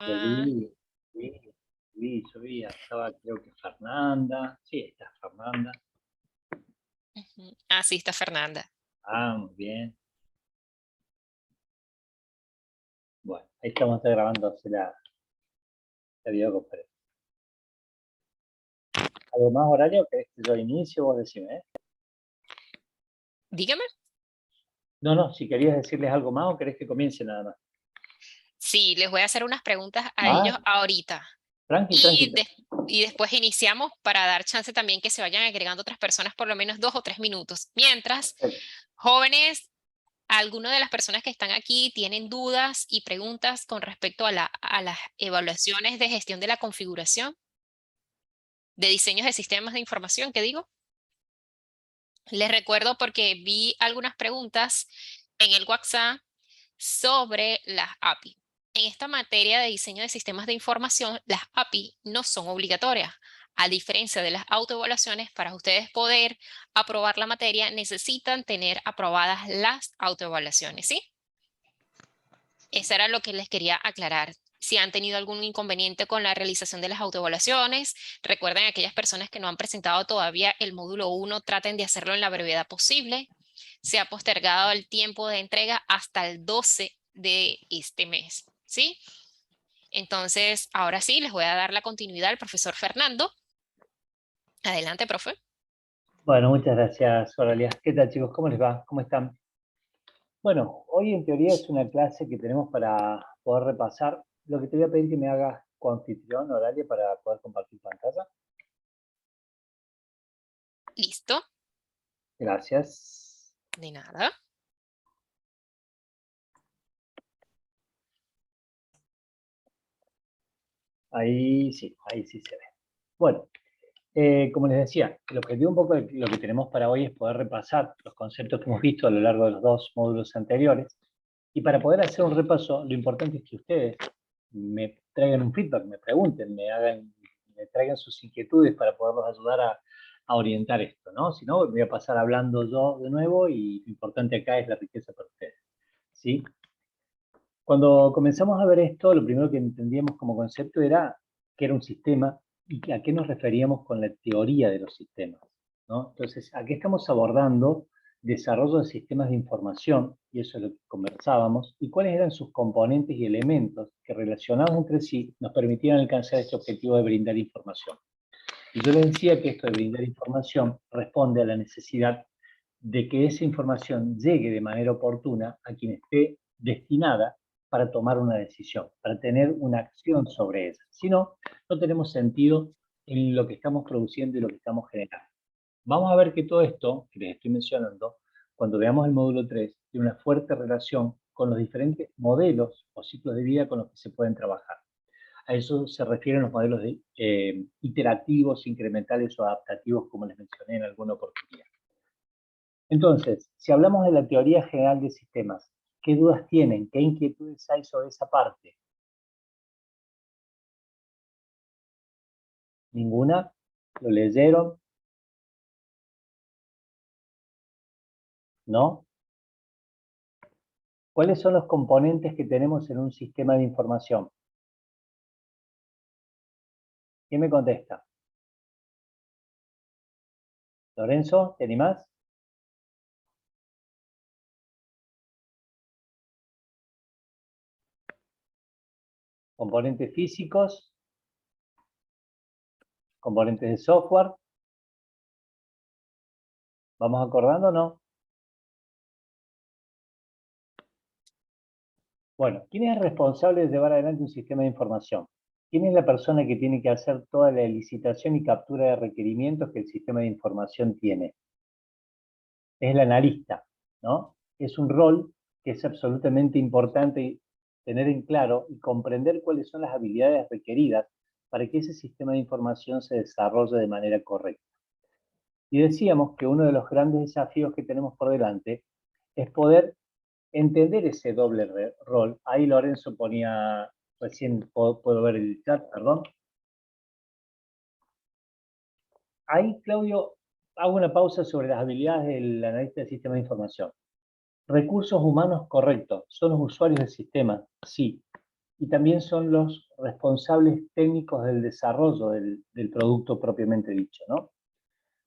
Yo vi, estaba creo que Fernanda, sí, está Fernanda. Ujú. Ah, sí, está Fernanda. Ah, muy bien. Bueno, ahí estamos grabando la videoconferencia. ¿Algo más, Horario? ¿Querés que yo inicie? Vos decime, ¿eh? Dígame. No, no, si querías decirles algo más o querés que comience nada más. Sí, les voy a hacer unas preguntas a ellos Ah, ahorita. tranqui, tranqui. Y, y después iniciamos para dar chance también que se vayan agregando otras personas por lo menos 2 o 3 minutos. Mientras, Perfecto. jóvenes, algunas de las personas que están aquí tienen dudas y preguntas con respecto a las evaluaciones de gestión de la configuración, de diseños de sistemas de información, ¿qué digo? Les recuerdo porque vi algunas preguntas en el WhatsApp sobre las API. En esta materia de diseño de sistemas de información, las API no son obligatorias. A diferencia de las autoevaluaciones, para ustedes poder aprobar la materia, necesitan tener aprobadas las autoevaluaciones, ¿sí? Eso era lo que les quería aclarar. Si han tenido algún inconveniente con la realización de las autoevaluaciones, recuerden aquellas personas que no han presentado todavía el módulo 1, traten de hacerlo en la brevedad posible. Se ha postergado el tiempo de entrega hasta el 12 de este mes, ¿sí? Entonces, ahora sí, les voy a dar la continuidad al profesor Fernando. Adelante, profe. Bueno, muchas gracias, Horalia. ¿Qué tal, chicos? ¿Cómo les va? ¿Cómo están? Bueno, hoy en teoría es una clase que tenemos para poder repasar. Lo que te voy a pedir que me hagas coanfitrión, Horalia, para poder compartir pantalla. Listo. Gracias. De nada. Ahí sí se ve. Bueno, como les decía, el objetivo un poco de lo que tenemos para hoy es poder repasar los conceptos que hemos visto a lo largo de los dos módulos anteriores. Y para poder hacer un repaso, lo importante es que ustedes me traigan un feedback, me pregunten, me traigan sus inquietudes para poderlos ayudar a orientar esto, ¿no? Si no, voy a pasar hablando yo de nuevo y lo importante acá es la riqueza para ustedes, ¿sí? Cuando comenzamos a ver esto, lo primero que entendíamos como concepto era qué era un sistema y a qué nos referíamos con la teoría de los sistemas, ¿no? Entonces, aquí estamos abordando desarrollo de sistemas de información, y eso es lo que conversábamos, y cuáles eran sus componentes y elementos que relacionados entre sí nos permitían alcanzar este objetivo de brindar información. Y yo les decía que esto de brindar información responde a la necesidad de que esa información llegue de manera oportuna a quien esté destinada para tomar una decisión, para tener una acción sobre ella. Si no, no tenemos sentido en lo que estamos produciendo y lo que estamos generando. Vamos a ver que todo esto que les estoy mencionando, cuando veamos el módulo 3, tiene una fuerte relación con los diferentes modelos o ciclos de vida con los que se pueden trabajar. A eso se refieren los modelos iterativos, incrementales o adaptativos, como les mencioné en alguna oportunidad. Entonces, si hablamos de la teoría general de sistemas, ¿qué dudas tienen? ¿Qué inquietudes hay sobre esa parte? ¿Ninguna? ¿Lo leyeron? ¿No? ¿Cuáles son los componentes que tenemos en un sistema de información? ¿Quién me contesta? ¿Lorenzo? ¿Te animás? Componentes físicos, componentes de software. ¿Vamos acordando o no? Bueno, ¿quién es el responsable de llevar adelante un sistema de información? ¿Quién es la persona que tiene que hacer toda la licitación y captura de requerimientos que el sistema de información tiene? Es el analista, ¿no? Es un rol que es absolutamente importante tener en claro y comprender cuáles son las habilidades requeridas para que ese sistema de información se desarrolle de manera correcta. Y decíamos que uno de los grandes desafíos que tenemos por delante es poder entender ese doble rol. Ahí Lorenzo ponía, recién puedo ver el chat, perdón. Ahí, Claudio, hago una pausa sobre las habilidades del analista de sistema de información. Recursos humanos, correctos. Son los usuarios del sistema, sí. Y también son los responsables técnicos del desarrollo del producto propiamente dicho, ¿no?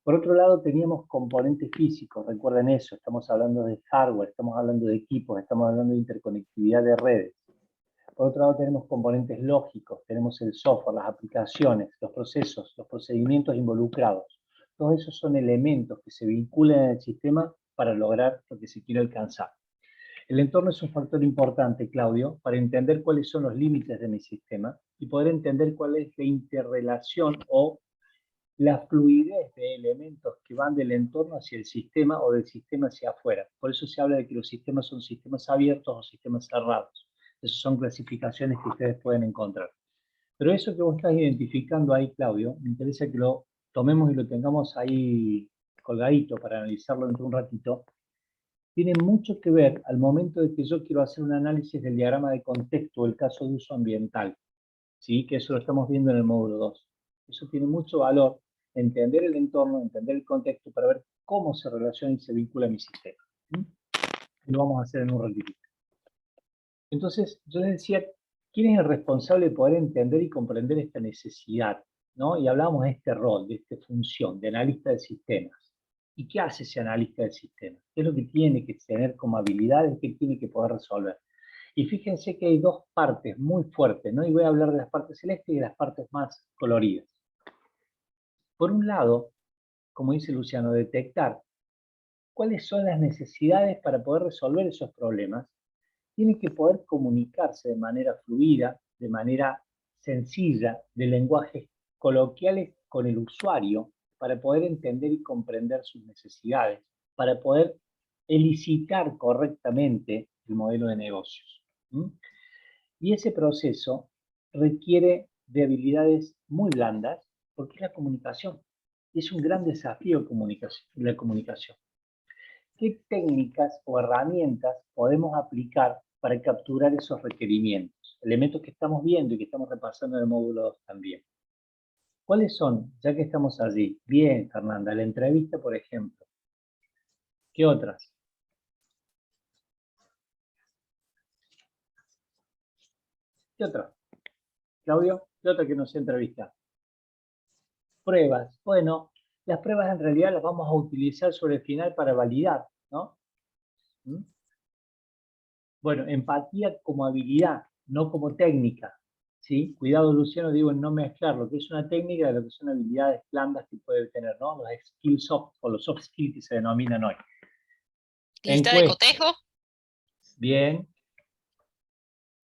Por otro lado, teníamos componentes físicos, recuerden eso, estamos hablando de hardware, estamos hablando de equipos, estamos hablando de interconectividad de redes. Por otro lado, tenemos componentes lógicos, tenemos el software, las aplicaciones, los procesos, los procedimientos involucrados. Todos esos son elementos que se vinculan en el sistema para lograr lo que se quiere alcanzar. El entorno es un factor importante, Claudio, para entender cuáles son los límites de mi sistema y poder entender cuál es la interrelación o la fluidez de elementos que van del entorno hacia el sistema o del sistema hacia afuera. Por eso se habla de que los sistemas son sistemas abiertos o sistemas cerrados. Esas son clasificaciones que ustedes pueden encontrar. Pero eso que vos estás identificando ahí, Claudio, me interesa que lo tomemos y lo tengamos ahí colgadito para analizarlo dentro de un ratito. Tiene mucho que ver al momento de que yo quiero hacer un análisis del diagrama de contexto o el caso de uso ambiental. ¿Sí? Que eso lo estamos viendo en el módulo 2. Eso tiene mucho valor, entender el entorno, entender el contexto para ver cómo se relaciona y se vincula a mi sistema. Y lo vamos a hacer en un ratito. Entonces, yo les decía, ¿quién es el responsable de poder entender y comprender esta necesidad? ¿No? Y hablábamos de este rol, de esta función, de analista de sistemas. ¿Y qué hace ese analista de sistemas? ¿Qué es lo que tiene que tener como habilidades que tiene que poder resolver? Y fíjense que hay dos partes muy fuertes, ¿no? Y voy a hablar de las partes celestes y de las partes más coloridas. Por un lado, como dice Luciano, detectar cuáles son las necesidades para poder resolver esos problemas. Tiene que poder comunicarse de manera fluida, de manera sencilla, de lenguajes coloquiales con el usuario, para poder entender y comprender sus necesidades, para poder elicitar correctamente el modelo de negocios. Y ese proceso requiere de habilidades muy blandas, porque es la comunicación. Es un gran desafío la comunicación. ¿Qué técnicas o herramientas podemos aplicar para capturar esos requerimientos? Elementos que estamos viendo y que estamos repasando en el módulo 2 también. ¿Cuáles son? Ya que estamos allí. Bien, Fernanda, la entrevista, por ejemplo. ¿Qué otras? ¿Qué otra? Claudio, ¿qué otra que no sea entrevista? Pruebas. Bueno, las pruebas en realidad las vamos a utilizar sobre el final para validar, ¿no? Bueno, empatía como habilidad, no como técnica. ¿Sí? Cuidado, Luciano, digo en no mezclar lo que es una técnica de lo que son habilidades blandas que puede tener, ¿no? Los skills soft o los soft skills que se denominan hoy. Lista de Encuestas. cotejo. Bien.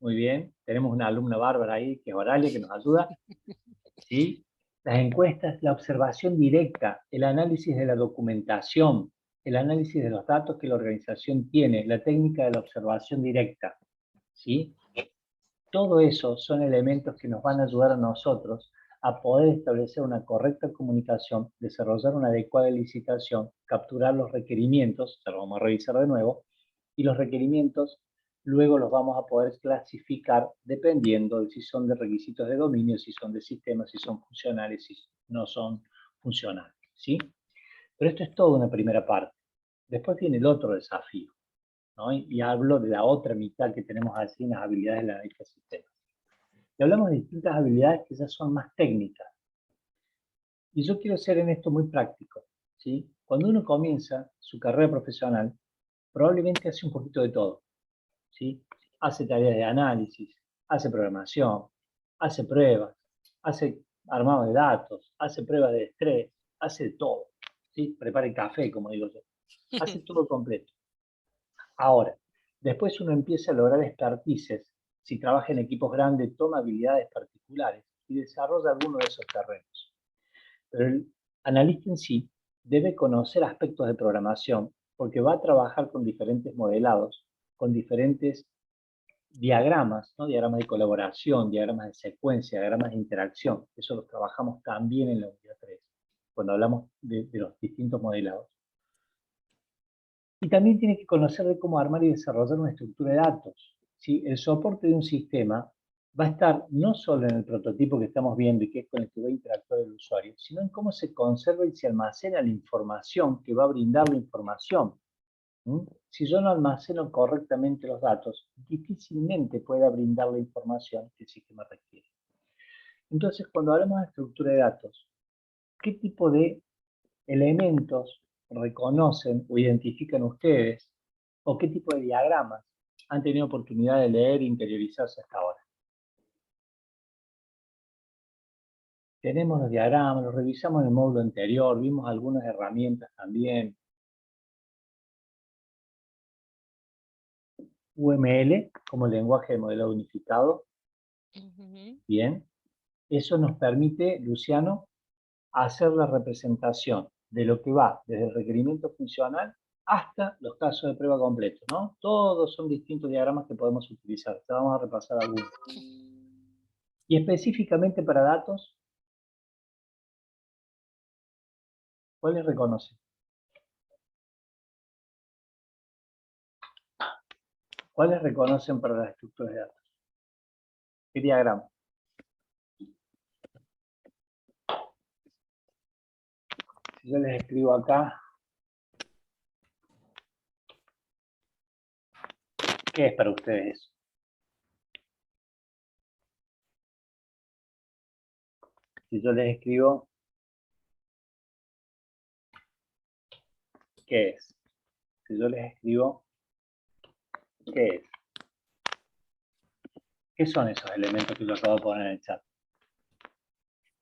Muy bien. Tenemos una alumna bárbara ahí, que es Oralia, que nos ayuda. ¿Sí? Las encuestas, la observación directa, el análisis de la documentación, el análisis de los datos que la organización tiene, la técnica de la observación directa. ¿Sí? Todo eso son elementos que nos van a ayudar a nosotros a poder establecer una correcta comunicación, desarrollar una adecuada licitación, capturar los requerimientos, ya lo vamos a revisar de nuevo, y los requerimientos luego los vamos a poder clasificar dependiendo de si son de requisitos de dominio, si son de sistemas, si son funcionales, si no son funcionales, ¿sí? Pero esto es toda una primera parte. Después viene el otro desafío, ¿no? Y hablo de la otra mitad que tenemos así en las habilidades de la analista de sistemas. Y hablamos de distintas habilidades que ya son más técnicas. Y yo quiero ser en esto muy práctico, ¿sí? Cuando uno comienza su carrera profesional, probablemente hace un poquito de todo, ¿sí? Hace tareas de análisis, hace programación, hace pruebas, hace armado de datos, hace pruebas de estrés, hace todo, ¿sí? Prepara el café, como digo yo. Hace todo completo. Ahora, después uno empieza a lograr expertices. Si trabaja en equipos grandes, toma habilidades particulares y desarrolla alguno de esos terrenos. Pero el analista en sí debe conocer aspectos de programación porque va a trabajar con diferentes modelados, con diferentes diagramas, ¿no? Diagramas de colaboración, diagramas de secuencia, diagramas de interacción. Eso lo trabajamos también en la unidad 3, cuando hablamos de los distintos modelados. Y también tiene que conocer de cómo armar y desarrollar una estructura de datos. ¿Sí? El soporte de un sistema va a estar no solo en el prototipo que estamos viendo y que es con el que va a interactuar el usuario, sino en cómo se conserva y se almacena la información que va a brindar la información. Si yo no almaceno correctamente los datos, difícilmente pueda brindar la información que el sistema requiere. Entonces, cuando hablamos de estructura de datos, ¿qué tipo de elementos reconocen o identifican ustedes? ¿O qué tipo de diagramas han tenido oportunidad de leer e interiorizarse hasta ahora? Tenemos los diagramas, los revisamos en el módulo anterior, vimos algunas herramientas también. UML como lenguaje de modelado unificado. Bien. Eso nos permite, Luciano, hacer la representación de lo que va desde el requerimiento funcional hasta los casos de prueba completos, ¿no? Todos son distintos diagramas que podemos utilizar. Ya vamos a repasar algunos. Y específicamente para datos, ¿cuáles reconocen? ¿Cuáles reconocen para las estructuras de datos? ¿Qué diagrama? Si yo les escribo acá, ¿qué es para ustedes eso? Si yo les escribo, ¿qué es? Si yo les escribo, ¿qué es? ¿Qué son esos elementos que yo acabo de poner en el chat?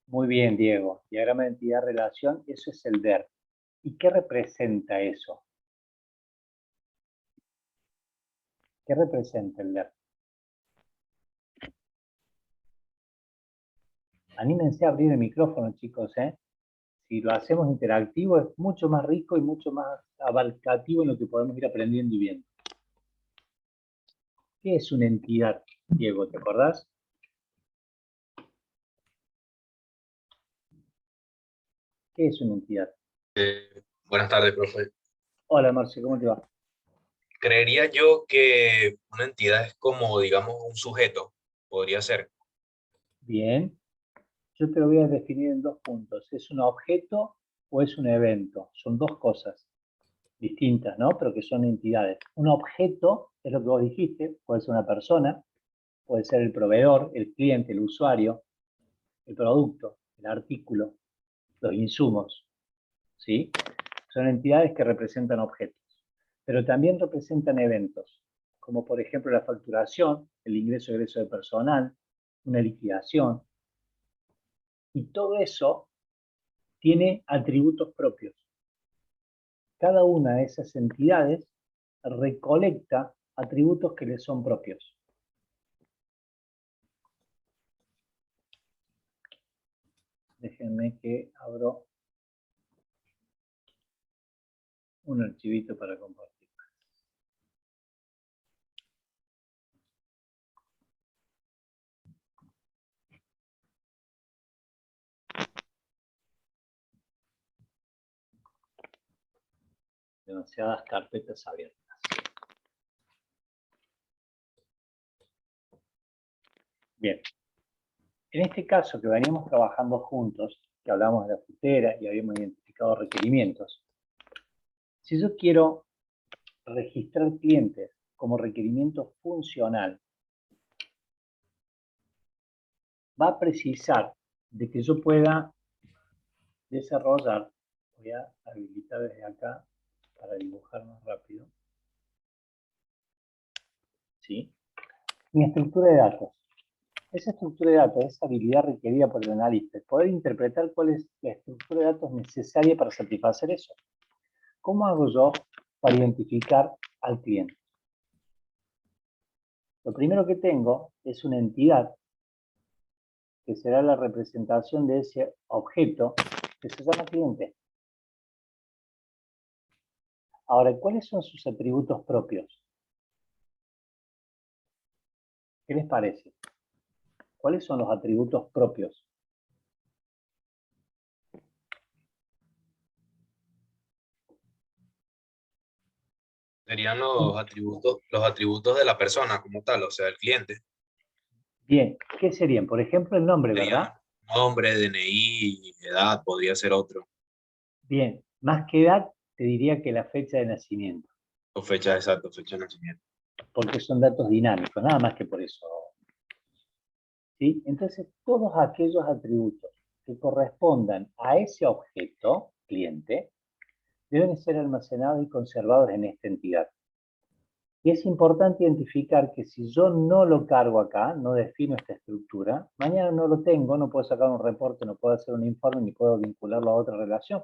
Muy bien, Diego. Diagrama de entidad-relación, eso es el DER. ¿Y qué representa eso? ¿Qué representa el DER? Anímense a abrir el micrófono, chicos, ¿eh? Si lo hacemos interactivo es mucho más rico y mucho más abarcativo en lo que podemos ir aprendiendo y viendo. ¿Qué es una entidad, Diego? ¿Te acordás? ¿Qué es una entidad? Buenas tardes, profe. Hola, Marce, ¿cómo te va? Creería yo que una entidad es como, digamos, un sujeto, podría ser. Bien. Yo te lo voy a definir en dos puntos. ¿Es un objeto o es un evento? Son dos cosas distintas, ¿no? Pero que son entidades. Un objeto es lo que vos dijiste, puede ser una persona, puede ser el proveedor, el cliente, el usuario, el producto, el artículo, los insumos, ¿sí? Son entidades que representan objetos, pero también representan eventos, como por ejemplo la facturación, el ingreso-egreso de personal, una liquidación, y todo eso tiene atributos propios. Cada una de esas entidades recolecta atributos que le son propios. Déjenme que abro un archivito para compartir. Demasiadas carpetas abiertas. Bien. En este caso que veníamos trabajando juntos, que hablamos de la frutera y habíamos identificado requerimientos, si yo quiero registrar clientes como requerimiento funcional, va a precisar de que yo pueda desarrollar, voy a habilitar desde acá para dibujar más rápido, ¿sí? Mi estructura de datos. Esa estructura de datos, esa habilidad requerida por el analista, poder interpretar cuál es la estructura de datos necesaria para satisfacer eso. ¿Cómo hago yo para identificar al cliente? Lo primero que tengo es una entidad que será la representación de ese objeto que se llama cliente. Ahora, ¿cuáles son sus atributos propios? ¿Qué les parece? ¿Cuáles son los atributos propios? Serían los atributos de la persona como tal, o sea, el cliente. Bien, ¿qué serían? Por ejemplo, el nombre, Serían ¿verdad? nombre, DNI, edad, podría ser otro. Bien, más que edad, te diría que la fecha de nacimiento, O fecha exacta, fecha de nacimiento. porque son datos dinámicos, nada más que por eso. ¿sí? Entonces, todos aquellos atributos que correspondan a ese objeto, cliente, deben ser almacenados y conservados en esta entidad. Y es importante identificar que si yo no lo cargo acá, no defino esta estructura, mañana no lo tengo, no puedo sacar un reporte, no puedo hacer un informe, ni puedo vincularlo a otra relación.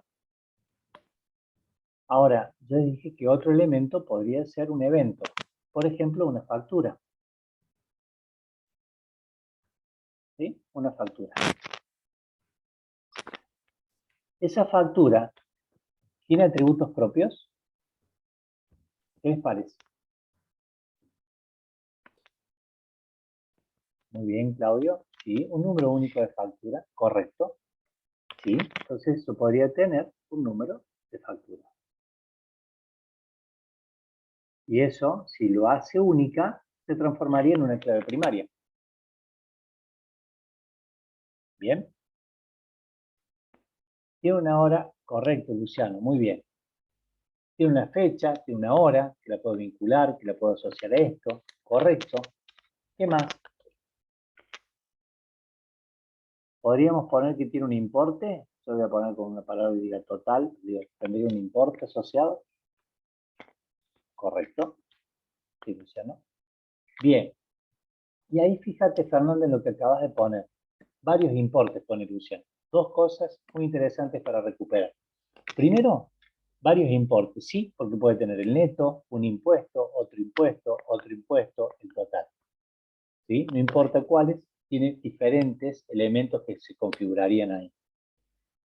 Ahora, yo dije que otro elemento podría ser un evento. Por ejemplo, una factura. ¿Sí? Una factura. Esa factura tiene atributos propios. ¿Qué les parece? Muy bien, Claudio. Sí, un número único de factura, correcto. Sí, entonces eso podría tener un número de factura. Y eso, si lo hace única, se transformaría en una clave primaria. ¿Bien? Tiene una hora, correcto, Luciano, muy bien. Tiene una fecha, tiene una hora, que la puedo vincular, que la puedo asociar a esto, correcto. ¿Qué más? ¿Podríamos poner que tiene un importe? Yo voy a poner con una palabra que diga total, tendría un importe asociado. Correcto. Sí, Luciano. Bien. Y ahí fíjate, Fernando, en lo que acabas de poner. Varios importes pone Luciano. Dos cosas muy interesantes para recuperar. Primero, varios importes, sí, porque puede tener el neto, un impuesto, otro impuesto, el total. ¿Sí? No importa cuáles, tiene diferentes elementos que se configurarían ahí.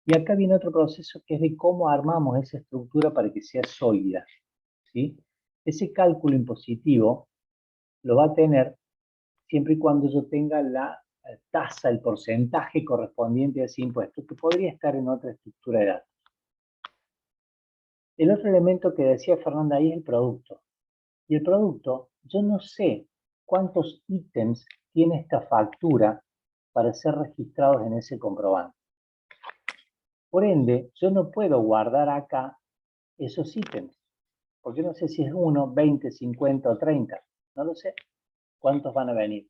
Y acá viene otro proceso que es de cómo armamos esa estructura para que sea sólida. ¿Sí? Ese cálculo impositivo lo va a tener siempre y cuando yo tenga la tasa, el porcentaje correspondiente a ese impuesto, que podría estar en otra estructura de datos. El otro elemento que decía Fernanda ahí es el producto. Y el producto, yo no sé cuántos ítems tiene esta factura para ser registrados en ese comprobante. Por ende, yo no puedo guardar acá esos ítems, porque no sé si es 1, 20, 50 o 30. No lo sé cuántos van a venir.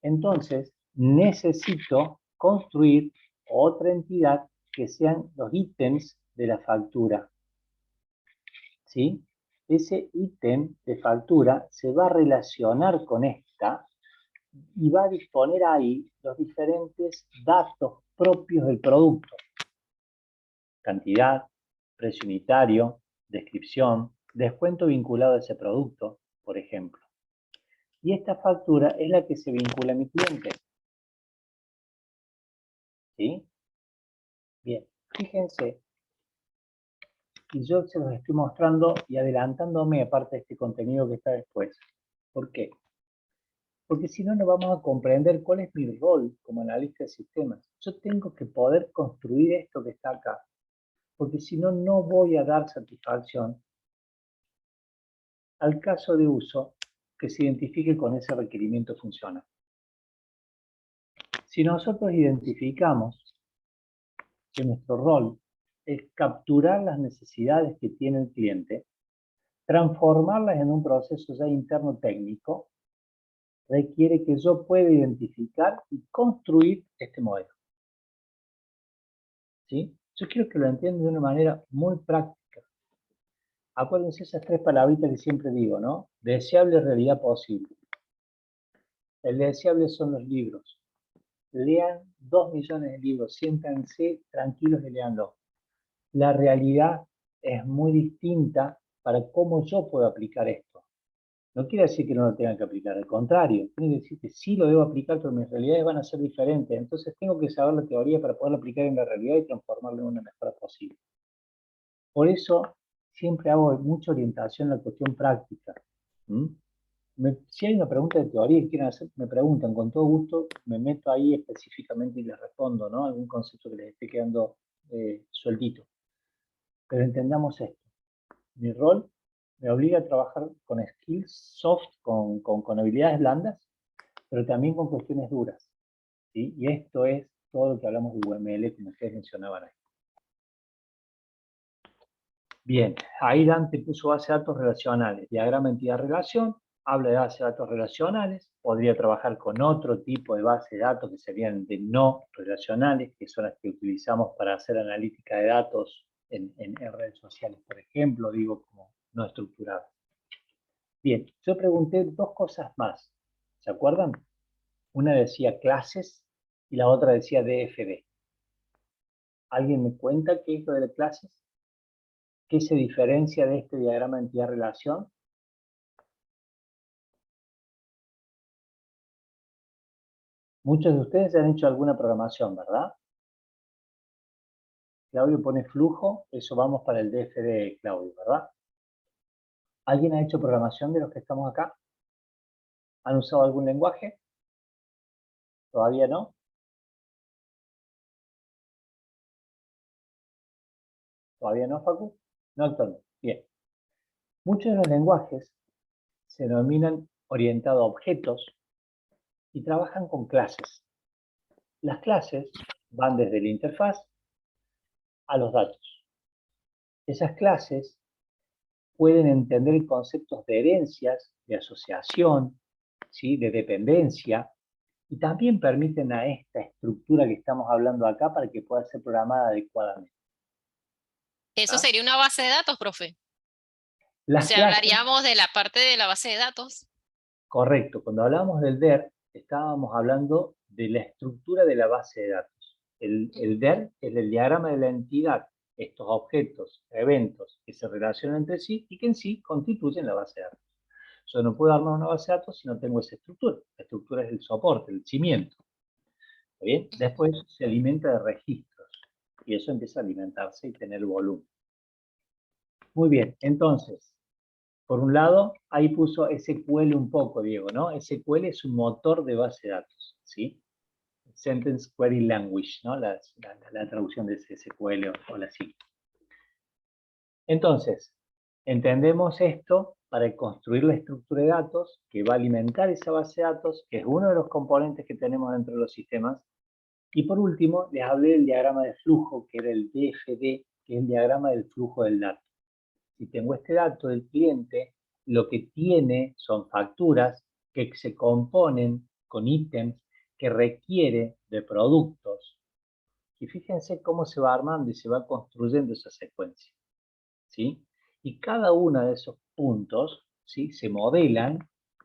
Entonces, necesito construir otra entidad que sean los ítems de la factura. ¿Sí? Ese ítem de factura se va a relacionar con esta y va a disponer ahí los diferentes datos propios del producto. Cantidad, precio unitario, descripción, descuento vinculado a ese producto, por ejemplo. Y esta factura es la que se vincula a mi cliente. ¿Sí? Bien, fíjense, y yo se los estoy mostrando y adelantándome aparte de este contenido que está después. ¿Por qué? Porque si no, no vamos a comprender cuál es mi rol como analista de sistemas. Yo tengo que poder construir esto que está acá, porque si no, no voy a dar satisfacción al caso de uso que se identifique con ese requerimiento funcional. Si nosotros identificamos que nuestro rol es capturar las necesidades que tiene el cliente, transformarlas en un proceso ya interno técnico, requiere que yo pueda identificar y construir este modelo. ¿Sí? Yo quiero que lo entiendan de una manera muy práctica. Acuérdense esas tres palabritas que siempre digo, ¿no? Deseable, realidad, posible. El deseable son los libros. Lean 2 millones de libros, siéntanse tranquilos y leanlo. La realidad es muy distinta para cómo yo puedo aplicar esto. No quiere decir que no lo tenga que aplicar, al contrario, tiene que decir que sí lo debo aplicar, pero mis realidades van a ser diferentes. Entonces tengo que saber la teoría para poderla aplicar en la realidad y transformarla en una mejora posible. Por eso siempre hago mucha orientación en la cuestión práctica. Si hay una pregunta de teoría que quieren hacer, me preguntan, con todo gusto me meto ahí específicamente y les respondo, ¿no? Algún concepto que les esté quedando sueltito. Pero entendamos esto. Mi rol me obliga a trabajar con skills soft, con habilidades blandas, pero también con cuestiones duras. ¿Sí? Y esto es todo lo que hablamos de UML, como ustedes mencionaban ahí. Bien, ahí Dante puso base de datos relacionales, diagrama entidad-relación, habla de base de datos relacionales, podría trabajar con otro tipo de base de datos que serían de no relacionales, que son las que utilizamos para hacer analítica de datos en redes sociales, por ejemplo, digo como no estructuradas. Bien, yo pregunté dos cosas más, ¿se acuerdan? Una decía clases y la otra decía DFD. ¿Alguien me cuenta qué es lo de clases? ¿Qué se diferencia de este diagrama de entidad-relación? Muchos de ustedes han hecho alguna programación, ¿verdad? Claudio pone flujo, eso vamos para el DFD, Claudio, ¿verdad? ¿Alguien ha hecho programación de los que estamos acá? ¿Han usado algún lenguaje? ¿Todavía no? ¿Todavía no, Facu? No actualmente. Bien. Muchos de los lenguajes se denominan orientado a objetos y trabajan con clases. Las clases van desde la interfaz a los datos. Esas clases pueden entender conceptos de herencias, de asociación, ¿sí? De dependencia, y también permiten a esta estructura que estamos hablando acá para que pueda ser programada adecuadamente. Eso ¿Ah? sería una base de datos, profe. O Las sea, clases, hablaríamos de la parte de la base de datos. correcto, cuando hablábamos del DER, estábamos hablando de la estructura de la base de datos. El DER es el diagrama de la entidad, estos objetos, eventos que se relacionan entre sí y que en sí constituyen la base de datos. Yo no puedo armar una base de datos si no tengo esa estructura. La estructura es el soporte, el cimiento. ¿Está bien? Después se alimenta de registros y eso empieza a alimentarse y tener volumen. Muy bien, entonces, por un lado, ahí puso SQL un poco, Diego, ¿no? SQL es un motor de base de datos, ¿sí? Sentence Query Language, ¿no? La traducción de SQL o la sigla. Entonces, entendemos esto para construir la estructura de datos que va a alimentar esa base de datos, que es uno de los componentes que tenemos dentro de los sistemas. Y por último, les hablé del diagrama de flujo, que era el DFD, que es el diagrama del flujo del dato. Si tengo este dato del cliente, lo que tiene son facturas que se componen con ítems que requiere de productos. Y fíjense cómo se va armando y se va construyendo esa secuencia, ¿sí? Y cada uno de esos puntos, ¿sí? Se modelan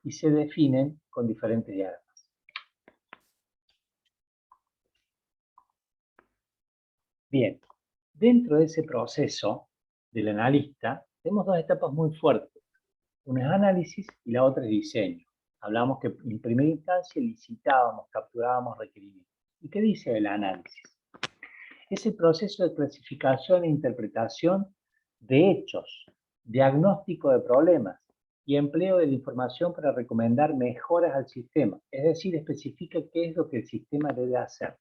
y se definen con diferentes diagramas. Bien, dentro de ese proceso del analista, tenemos dos etapas muy fuertes. Una es análisis y la otra es diseño. Hablamos que en primera instancia licitábamos, capturábamos requerimientos. ¿Y qué dice el análisis? Es el proceso de clasificación e interpretación de hechos, diagnóstico de problemas y empleo de la información para recomendar mejoras al sistema. Es decir, especifica qué es lo que el sistema debe hacer.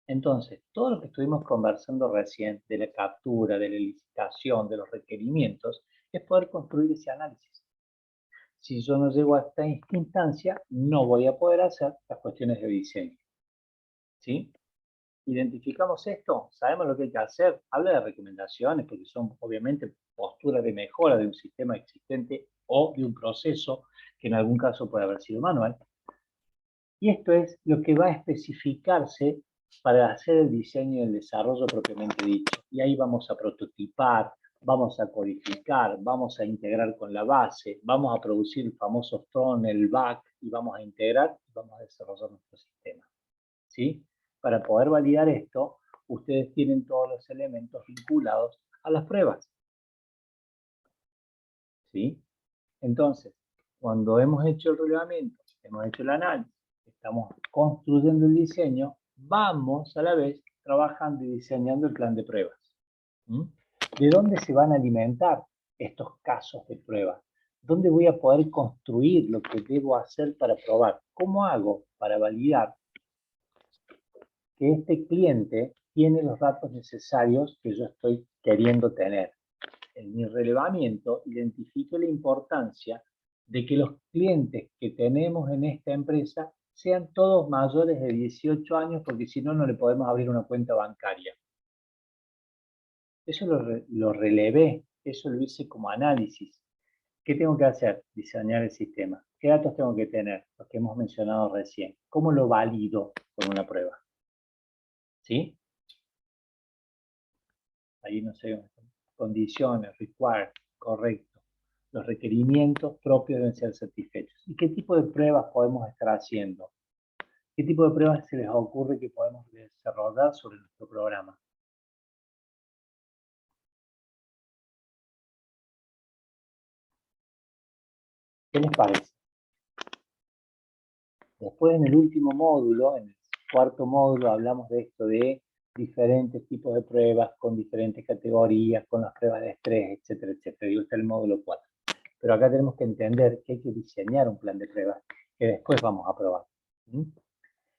Entonces, todo lo que estuvimos conversando recién, de la captura, de la licitación, de los requerimientos, es poder construir ese análisis. Si yo no llego a esta instancia, no voy a poder hacer las cuestiones de diseño. ¿Sí? Identificamos esto, sabemos lo que hay que hacer, habla de recomendaciones, porque son obviamente posturas de mejora de un sistema existente o de un proceso que en algún caso puede haber sido manual. Y esto es lo que va a especificarse para hacer el diseño y el desarrollo propiamente dicho. Y ahí vamos a prototipar, vamos a codificar, vamos a integrar con la base, vamos a producir el famoso front, el back, y vamos a integrar y vamos a desarrollar nuestro sistema. ¿Sí? Para poder validar esto, ustedes tienen todos los elementos vinculados a las pruebas. ¿Sí? Entonces, cuando hemos hecho el relevamiento, hemos hecho el análisis, estamos construyendo el diseño, vamos a la vez trabajando y diseñando el plan de pruebas. ¿De dónde se van a alimentar estos casos de prueba? ¿Dónde voy a poder construir lo que debo hacer para probar? ¿Cómo hago para validar que este cliente tiene los datos necesarios que yo estoy queriendo tener? En mi relevamiento identifico la importancia de que los clientes que tenemos en esta empresa sean todos mayores de 18 años, porque si no, no le podemos abrir una cuenta bancaria. Eso lo relevé, eso lo hice como análisis. ¿Qué tengo que hacer? Diseñar el sistema. ¿Qué datos tengo que tener? Los que hemos mencionado recién. ¿Cómo lo valido con una prueba? ¿Sí? Ahí no sé, condiciones, required, correcto. Los requerimientos propios deben ser satisfechos. ¿Y qué tipo de pruebas podemos estar haciendo? ¿Qué tipo de pruebas se les ocurre que podemos desarrollar sobre nuestro programa? ¿Qué les parece? Después, en el último módulo, en el cuarto módulo, hablamos de esto, de diferentes tipos de pruebas, con diferentes categorías, con las pruebas de estrés, etcétera, etcétera. Y este es el módulo 4. Pero acá tenemos que entender que hay que diseñar un plan de pruebas que después vamos a probar.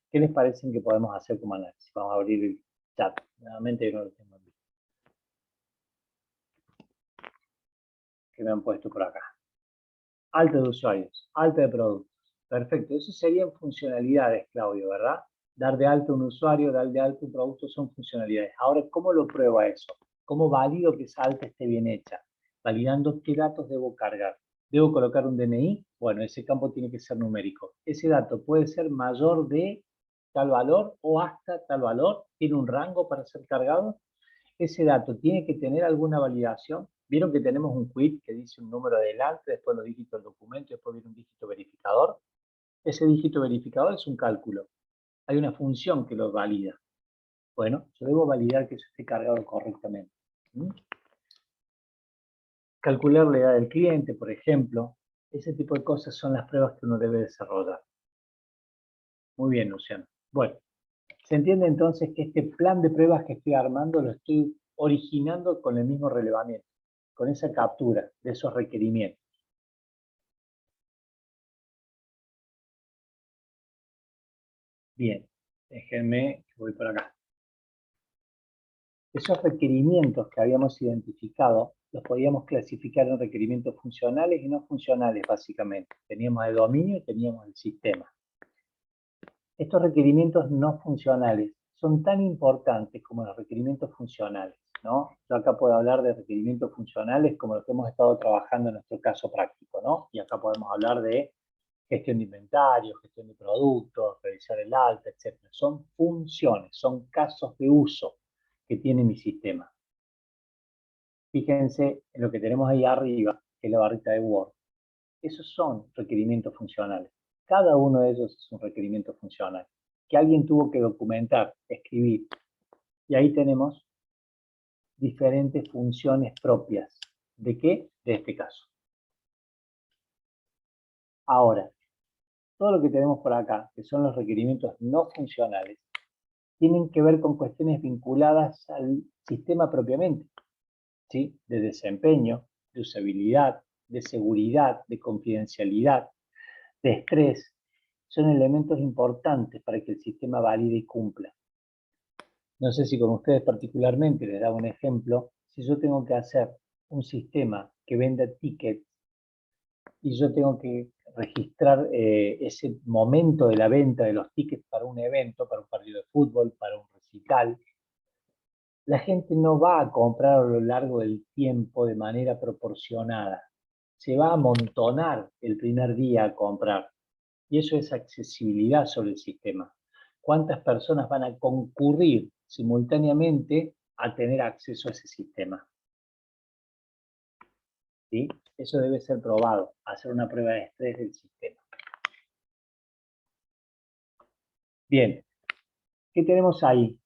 ¿Qué les parece que podemos hacer como análisis? Vamos a abrir el chat. Nuevamente yo no lo tengo aquí. Que me han puesto por acá. Alta de usuarios, alta de productos. Perfecto, eso serían funcionalidades, Claudio, ¿verdad? Dar de alta un usuario, dar de alta un producto son funcionalidades. Ahora, ¿cómo lo prueba eso? ¿Cómo valido que esa alta esté bien hecha? Validando qué datos debo cargar. ¿Debo colocar un DNI? Bueno, ese campo tiene que ser numérico. Ese dato puede ser mayor de tal valor o hasta tal valor. ¿Tiene un rango para ser cargado? Ese dato tiene que tener alguna validación. Vieron que tenemos un quit que dice un número adelante, después los dígitos del documento, después viene un dígito verificador. Ese dígito verificador es un cálculo. Hay una función que lo valida. Bueno, yo debo validar que eso esté cargado correctamente. Calcular la edad del cliente, por ejemplo. Ese tipo de cosas son las pruebas que uno debe desarrollar. Muy bien, Luciano. Bueno, se entiende entonces que este plan de pruebas que estoy armando lo estoy originando con el mismo relevamiento, con esa captura de esos requerimientos. Bien, déjenme, voy por acá. Esos requerimientos que habíamos identificado los podíamos clasificar en requerimientos funcionales y no funcionales, básicamente. Teníamos el dominio y teníamos el sistema. Estos requerimientos no funcionales son tan importantes como los requerimientos funcionales, ¿no? Yo acá puedo hablar de requerimientos funcionales como los que hemos estado trabajando en nuestro caso práctico, ¿no? Y acá podemos hablar de gestión de inventario, gestión de productos, revisar el alta, etc. Son funciones, son casos de uso que tiene mi sistema. Fíjense en lo que tenemos ahí arriba, que es la barrita de Word. Esos son requerimientos funcionales. Cada uno de ellos es un requerimiento funcional que alguien tuvo que documentar, escribir. Y ahí tenemos diferentes funciones propias. ¿De qué? De este caso. Ahora, todo lo que tenemos por acá, que son los requerimientos no funcionales, tienen que ver con cuestiones vinculadas al sistema propiamente, ¿sí? De desempeño, de usabilidad, de seguridad, de confidencialidad, de estrés. Son elementos importantes para que el sistema valide y cumpla. No sé si con ustedes particularmente les daba un ejemplo. Si yo tengo que hacer un sistema que venda tickets y yo tengo que registrar ese momento de la venta de los tickets para un evento, para un partido de fútbol, para un recital, la gente no va a comprar a lo largo del tiempo de manera proporcionada. Se va a amontonar el primer día a comprar. Y eso es accesibilidad sobre el sistema. ¿Cuántas personas van a concurrir simultáneamente a tener acceso a ese sistema? ¿Sí? Eso debe ser probado, hacer una prueba de estrés del sistema. Bien, ¿qué tenemos ahí?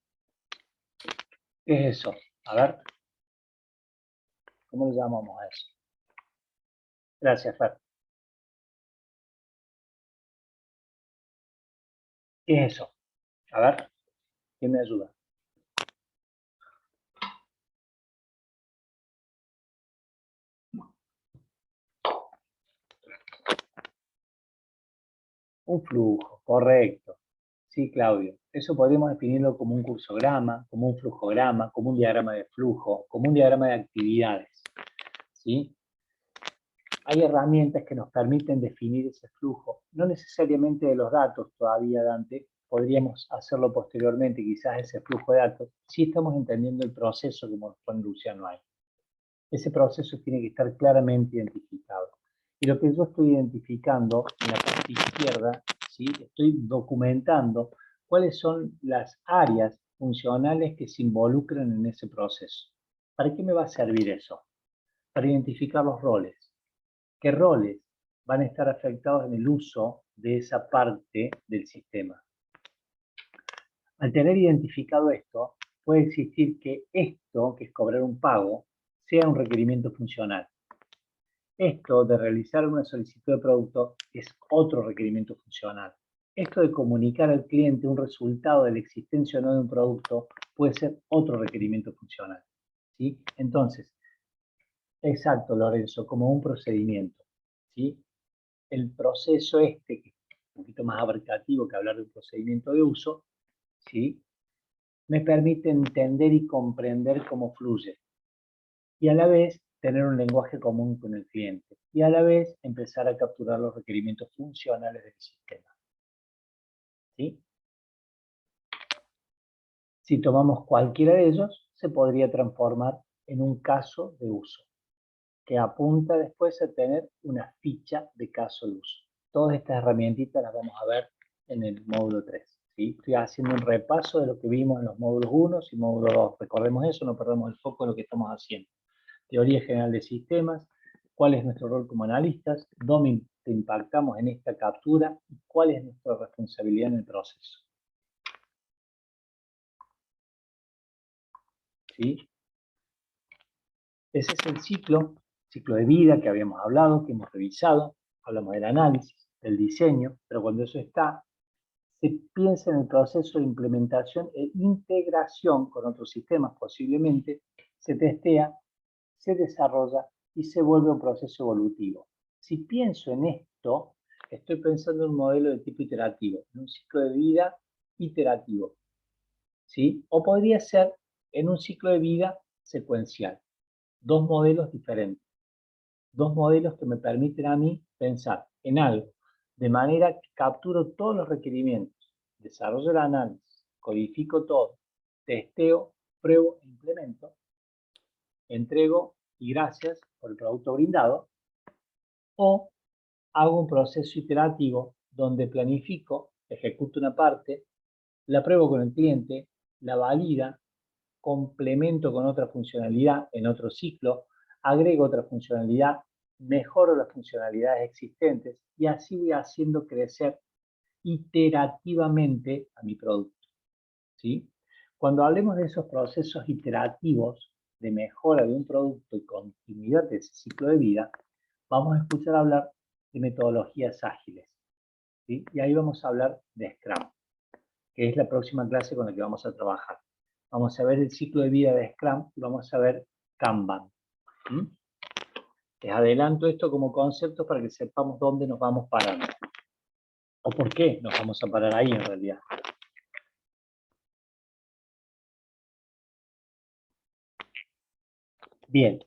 ¿Qué es eso? A ver, ¿cómo lo llamamos a eso? Gracias, Fer. ¿Qué es eso? A ver, ¿quién me ayuda? Un flujo, correcto. Sí, Claudio. Eso podríamos definirlo como un cursograma, como un flujograma, como un diagrama de flujo, como un diagrama de actividades. ¿Sí? Hay herramientas que nos permiten definir ese flujo, no necesariamente de los datos todavía, Dante, podríamos hacerlo posteriormente, quizás ese flujo de datos, si estamos entendiendo el proceso como lo pone Luciano ahí. Ese proceso tiene que estar claramente identificado. Y lo que yo estoy identificando en la parte izquierda, ¿sí? Estoy documentando cuáles son las áreas funcionales que se involucran en ese proceso. ¿Para qué me va a servir eso? Para identificar los roles. ¿Qué roles van a estar afectados en el uso de esa parte del sistema? Al tener identificado esto, puede existir que esto, que es cobrar un pago, sea un requerimiento funcional. Esto de realizar una solicitud de producto es otro requerimiento funcional. Esto de comunicar al cliente un resultado de la existencia o no de un producto puede ser otro requerimiento funcional. ¿Sí? Entonces, exacto, Lorenzo, como un procedimiento. ¿Sí? El proceso este, que es un poquito más abarcativo que hablar de un procedimiento de uso, ¿sí? Me permite entender y comprender cómo fluye. Y a la vez tener un lenguaje común con el cliente. Y a la vez empezar a capturar los requerimientos funcionales del sistema. ¿Sí? Si tomamos cualquiera de ellos, se podría transformar en un caso de uso, que apunta después a tener una ficha de caso de uso. Todas estas herramientitas las vamos a ver en el módulo 3. ¿Sí? Estoy haciendo un repaso de lo que vimos en los módulos 1 y módulo 2. Recordemos eso, no perdamos el foco de lo que estamos haciendo. Teoría general de sistemas, cuál es nuestro rol como analistas, dónde impactamos en esta captura y cuál es nuestra responsabilidad en el proceso. ¿Sí? Ese es el ciclo de vida que habíamos hablado, que hemos revisado, hablamos del análisis, del diseño, pero cuando eso está, se piensa en el proceso de implementación e integración con otros sistemas posiblemente, se testea, se desarrolla y se vuelve un proceso evolutivo. Si pienso en esto, estoy pensando en un modelo de tipo iterativo, en un ciclo de vida iterativo, ¿sí? O podría ser en un ciclo de vida secuencial. Dos modelos diferentes. Dos modelos que me permiten a mí pensar en algo, de manera que capturo todos los requerimientos, desarrollo el análisis, codifico todo, testeo, pruebo e implemento, entrego y gracias por el producto brindado, o hago un proceso iterativo donde planifico, ejecuto una parte, la pruebo con el cliente, la valida, complemento con otra funcionalidad en otro ciclo, agrego otra funcionalidad, mejoro las funcionalidades existentes y así voy haciendo crecer iterativamente a mi producto. ¿Sí? Cuando hablemos de esos procesos iterativos de mejora de un producto y continuidad de ese ciclo de vida, vamos a escuchar hablar de metodologías ágiles. ¿Sí? Y ahí vamos a hablar de Scrum, que es la próxima clase con la que vamos a trabajar. Vamos a ver el ciclo de vida de Scrum y vamos a ver Kanban. ¿Mm? Les adelanto esto como concepto para que sepamos dónde nos vamos parando. O por qué nos vamos a parar ahí en realidad. Bien,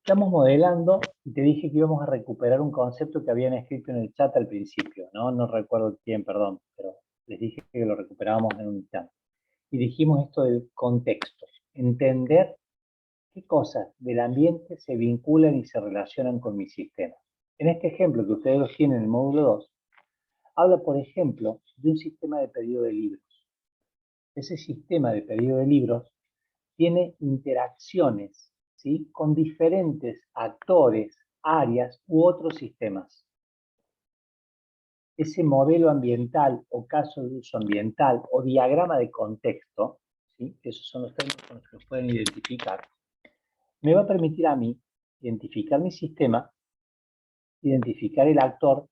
estamos modelando y te dije que íbamos a recuperar un concepto que habían escrito en el chat al principio, ¿no? No recuerdo quién, perdón, pero les dije que lo recuperábamos en un instante. Y dijimos esto del contexto. Entender qué cosas del ambiente se vinculan y se relacionan con mi sistema. En este ejemplo que ustedes los tienen en el módulo 2, habla, por ejemplo, de un sistema de pedido de libros. Ese sistema de pedido de libros tiene interacciones, ¿sí?, con diferentes actores, áreas u otros sistemas. Ese modelo ambiental o caso de uso ambiental o diagrama de contexto, ¿sí?, esos son los términos con los que los pueden identificar, me va a permitir a mí identificar mi sistema, identificar el actor,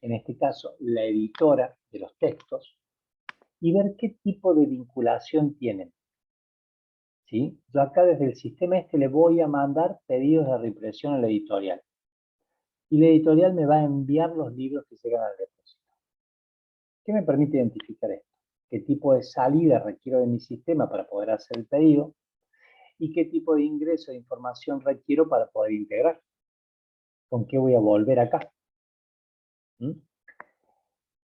en este caso la editora de los textos, y ver qué tipo de vinculación tienen. ¿Sí? Yo acá desde el sistema este le voy a mandar pedidos de reimpresión a la editorial. Y la editorial me va a enviar los libros que llegan al depósito. ¿Qué me permite identificar esto? ¿Qué tipo de salida requiero de mi sistema para poder hacer el pedido? ¿Y qué tipo de ingreso de información requiero para poder integrar? ¿Con qué voy a volver acá? ¿Mm?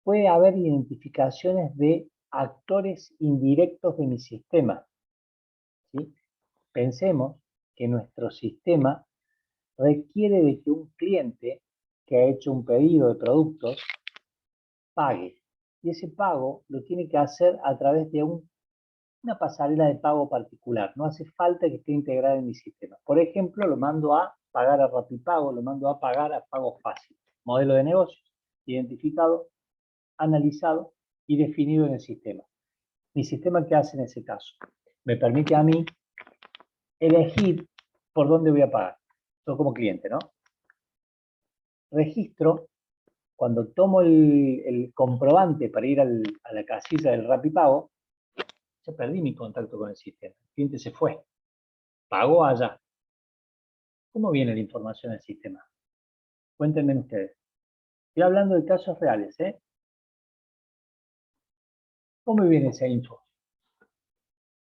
Puede haber identificaciones de actores indirectos de mi sistema. ¿Sí? Pensemos que nuestro sistema requiere de que un cliente que ha hecho un pedido de productos pague. Y ese pago lo tiene que hacer a través de una pasarela de pago particular. No hace falta que esté integrada en mi sistema. Por ejemplo, lo mando a pagar a Rapipago, lo mando a pagar a Pago Fácil. Modelo de negocio identificado, analizado y definido en el sistema. ¿Mi sistema qué hace en ese caso? Me permite a mí elegir por dónde voy a pagar. Yo como cliente, ¿no? Registro, cuando tomo el comprobante para ir a la casilla del Rapipago, ya perdí mi contacto con el sistema. El cliente se fue. Pagó allá. ¿Cómo viene la información del sistema? Cuéntenme ustedes. Estoy hablando de casos reales, ¿eh? ¿Cómo viene esa info?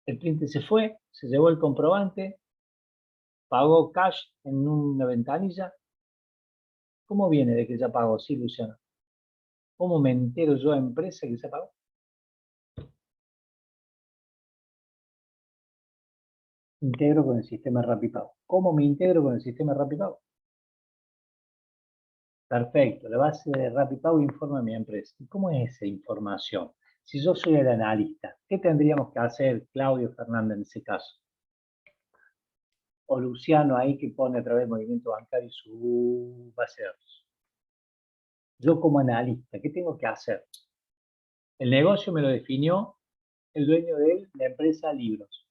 El cliente se fue, se llevó el comprobante, pagó cash en una ventanilla. ¿Cómo viene de que ya pagó? Sí, Luciano. ¿Cómo me entero yo, empresa, que ya pagó? Integro con el sistema Rapipago. ¿Cómo me integro con el sistema Rapipago? Perfecto, la base de Rapipago informa a mi empresa. ¿Y cómo es esa información? Si yo soy el analista, ¿qué tendríamos que hacer Claudio Fernández en ese caso? O Luciano ahí que pone a través del movimiento bancario su base de datos. Yo como analista, ¿qué tengo que hacer? El negocio me lo definió el dueño de la empresa Libros.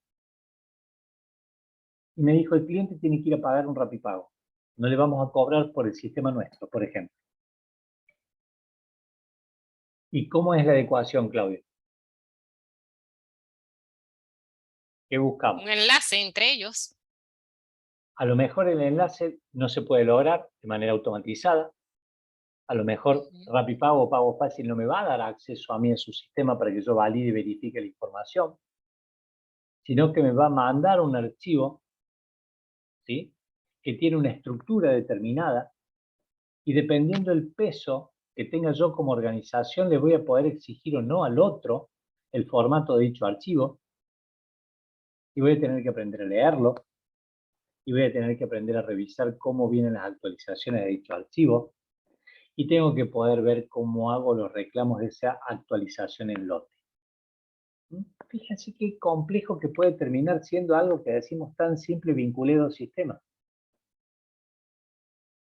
Y me dijo, el cliente tiene que ir a pagar un Rapipago. No le vamos a cobrar por el sistema nuestro, por ejemplo. ¿Y cómo es la adecuación, Claudio? ¿Qué buscamos? Un enlace entre ellos. A lo mejor el enlace no se puede lograr de manera automatizada. A lo mejor Rapipago o Pago Fácil no me va a dar acceso a mí a su sistema para que yo valide y verifique la información, sino que me va a mandar un archivo, ¿sí?, que tiene una estructura determinada y dependiendo del peso que tenga yo como organización, le voy a poder exigir o no al otro el formato de dicho archivo y voy a tener que aprender a leerlo y voy a tener que aprender a revisar cómo vienen las actualizaciones de dicho archivo y tengo que poder ver cómo hago los reclamos de esa actualización en lote. Fíjense qué complejo que puede terminar siendo algo que decimos tan simple, vinculé dos sistemas.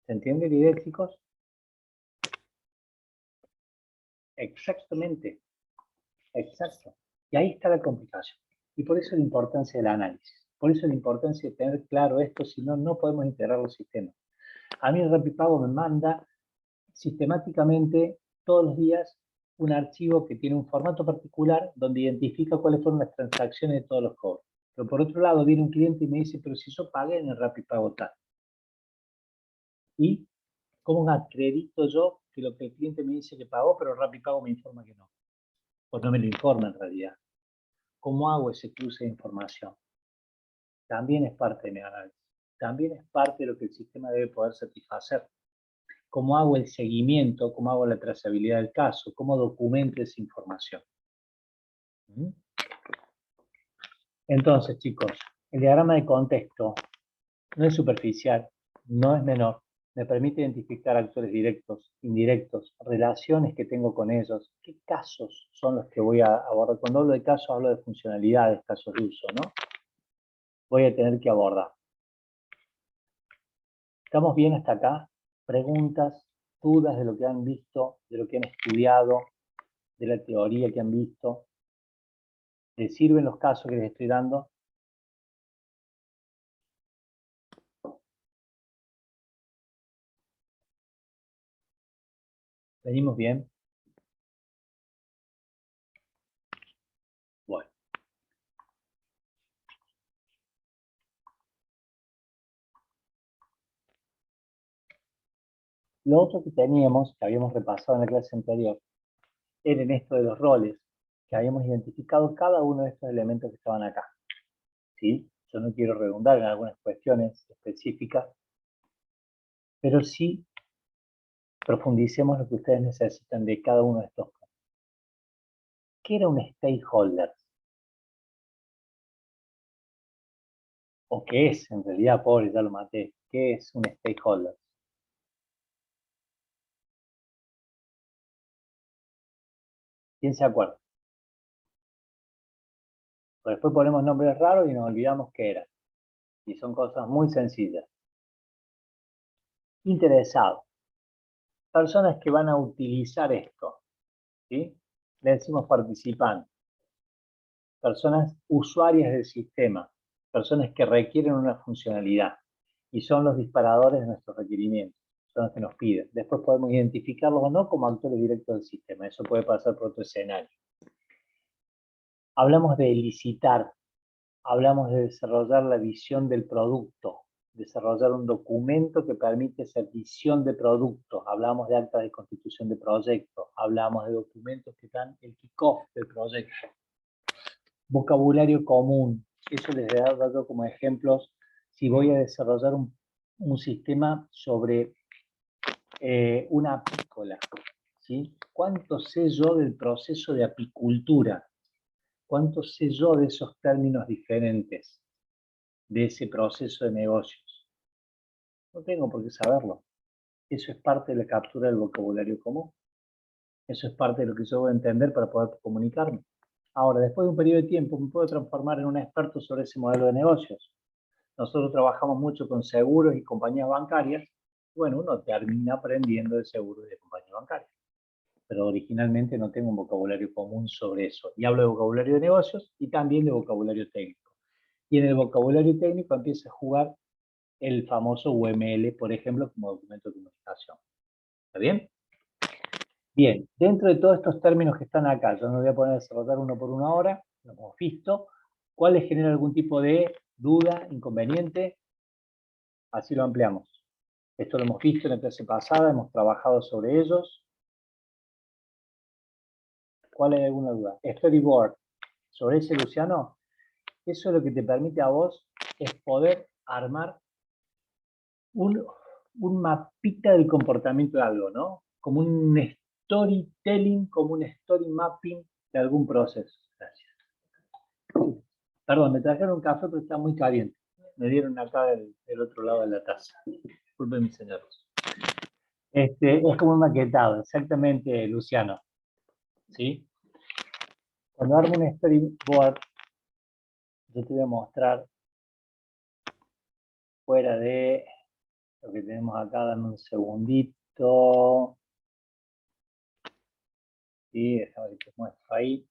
¿Se entiende la idea, chicos? Exactamente, exacto. Y ahí está la complicación. Y por eso la importancia del análisis. Por eso la importancia de tener claro esto, si no, no podemos integrar los sistemas. A mí el Rapipago me manda sistemáticamente todos los días un archivo que tiene un formato particular donde identifica cuáles fueron las transacciones de todos los cobros. Pero por otro lado viene un cliente y me dice, pero si yo pagué en el Rapipago tal. ¿Y cómo acredito yo que lo que el cliente me dice que pagó, pero Rapipago me informa que no? Pues no me lo informa en realidad. ¿Cómo hago ese cruce de información? También es parte de mi análisis. También es parte de lo que el sistema debe poder satisfacer. ¿Cómo hago el seguimiento? ¿Cómo hago la trazabilidad del caso? ¿Cómo documento esa información? Entonces, chicos, el diagrama de contexto no es superficial, no es menor. Me permite identificar actores directos, indirectos, relaciones que tengo con ellos, qué casos son los que voy a abordar. Cuando hablo de casos, hablo de funcionalidades, casos de uso, ¿no? Voy a tener que abordar. ¿Estamos bien hasta acá? Preguntas, dudas de lo que han visto, de lo que han estudiado, de la teoría que han visto. ¿Les sirven los casos que les estoy dando? ¿Venimos bien? Bueno. Lo otro que teníamos, que habíamos repasado en la clase anterior, era en esto de los roles, que habíamos identificado cada uno de estos elementos que estaban acá. ¿Sí? Yo no quiero redundar en algunas cuestiones específicas, pero sí profundicemos lo que ustedes necesitan de cada uno de estos puntos. ¿Qué era un stakeholder? ¿O qué es, en realidad, pobre, ya lo maté? ¿Qué es un stakeholder? ¿Quién se acuerda? Pues después ponemos nombres raros y nos olvidamos qué eran. Y son cosas muy sencillas. Interesado. Personas que van a utilizar esto. ¿Sí? Le decimos participantes. Personas usuarias del sistema. Personas que requieren una funcionalidad. Y son los disparadores de nuestros requerimientos. Son los que nos piden. Después podemos identificarlos o no como actores directos del sistema. Eso puede pasar por otro escenario. Hablamos de licitar. Hablamos de desarrollar la visión del producto, desarrollar un documento que permite esa visión de productos. Hablamos de actas de constitución de proyectos, hablamos de documentos que dan el kick-off del proyecto. Vocabulario común, eso les he dado como ejemplos si voy a desarrollar un sistema sobre una apícola, ¿sí? ¿Cuánto sé yo del proceso de apicultura? ¿Cuánto sé yo de esos términos diferentes, de ese proceso de negocios? No tengo por qué saberlo. Eso es parte de la captura del vocabulario común. Eso es parte de lo que yo voy a entender para poder comunicarme. Ahora, después de un periodo de tiempo, me puedo transformar en un experto sobre ese modelo de negocios. Nosotros trabajamos mucho con seguros y compañías bancarias. Bueno, uno termina aprendiendo de seguros y de compañías bancarias. Pero originalmente no tengo un vocabulario común sobre eso. Y hablo de vocabulario de negocios y también de vocabulario técnico. Y en el vocabulario técnico empieza a jugar el famoso UML, por ejemplo, como documento de comunicación. ¿Está bien? Bien, dentro de todos estos términos que están acá, yo me voy a poner a desarrollar uno por uno ahora, lo hemos visto. ¿Cuál les genera algún tipo de duda, inconveniente? Así lo ampliamos. Esto lo hemos visto en la clase pasada, hemos trabajado sobre ellos. ¿Cuál hay alguna duda? Storyboard. Sobre ese, Luciano, eso es lo que te permite a vos es poder armar un mapita del comportamiento de algo, ¿no? Como un storytelling, como un story mapping de algún proceso. Gracias. Perdón, me trajeron un café, pero está muy caliente. Me dieron acá del otro lado de la taza. Disculpen mis señores. Es como un maquetado, exactamente, Luciano. ¿Sí? Cuando armo un storyboard, yo te voy a mostrar fuera de lo que tenemos acá, dame un segundito. Sí, déjame que te muestro ahí.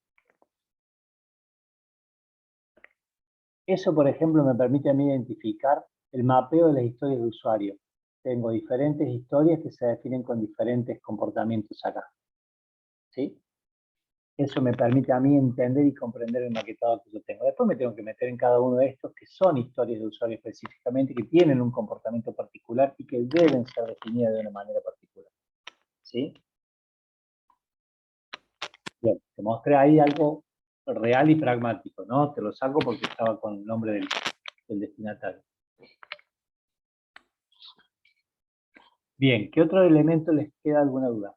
Eso, por ejemplo, me permite a mí identificar el mapeo de las historias de usuario. Tengo diferentes historias que se definen con diferentes comportamientos acá. ¿Sí? Eso me permite a mí entender y comprender el maquetado que yo tengo. Después me tengo que meter en cada uno de estos que son historias de usuario específicamente, que tienen un comportamiento particular y que deben ser definidas de una manera particular. ¿Sí? Bien, te mostré ahí algo real y pragmático, ¿no? Te lo saco porque estaba con el nombre del destinatario. Bien, ¿qué otro elemento les queda alguna duda?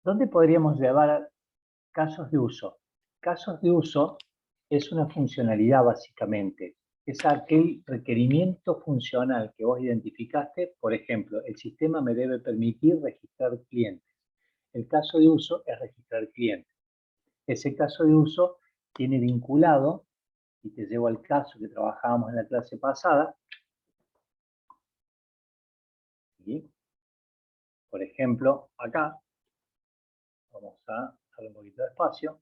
¿Dónde podríamos llevar casos de uso? Casos de uso es una funcionalidad básicamente. Es aquel requerimiento funcional que vos identificaste. Por ejemplo, el sistema me debe permitir registrar clientes. El caso de uso es registrar clientes. Ese caso de uso tiene vinculado, y te llevo al caso que trabajábamos en la clase pasada. ¿Sí? Por ejemplo, acá, vamos a darle un poquito de espacio.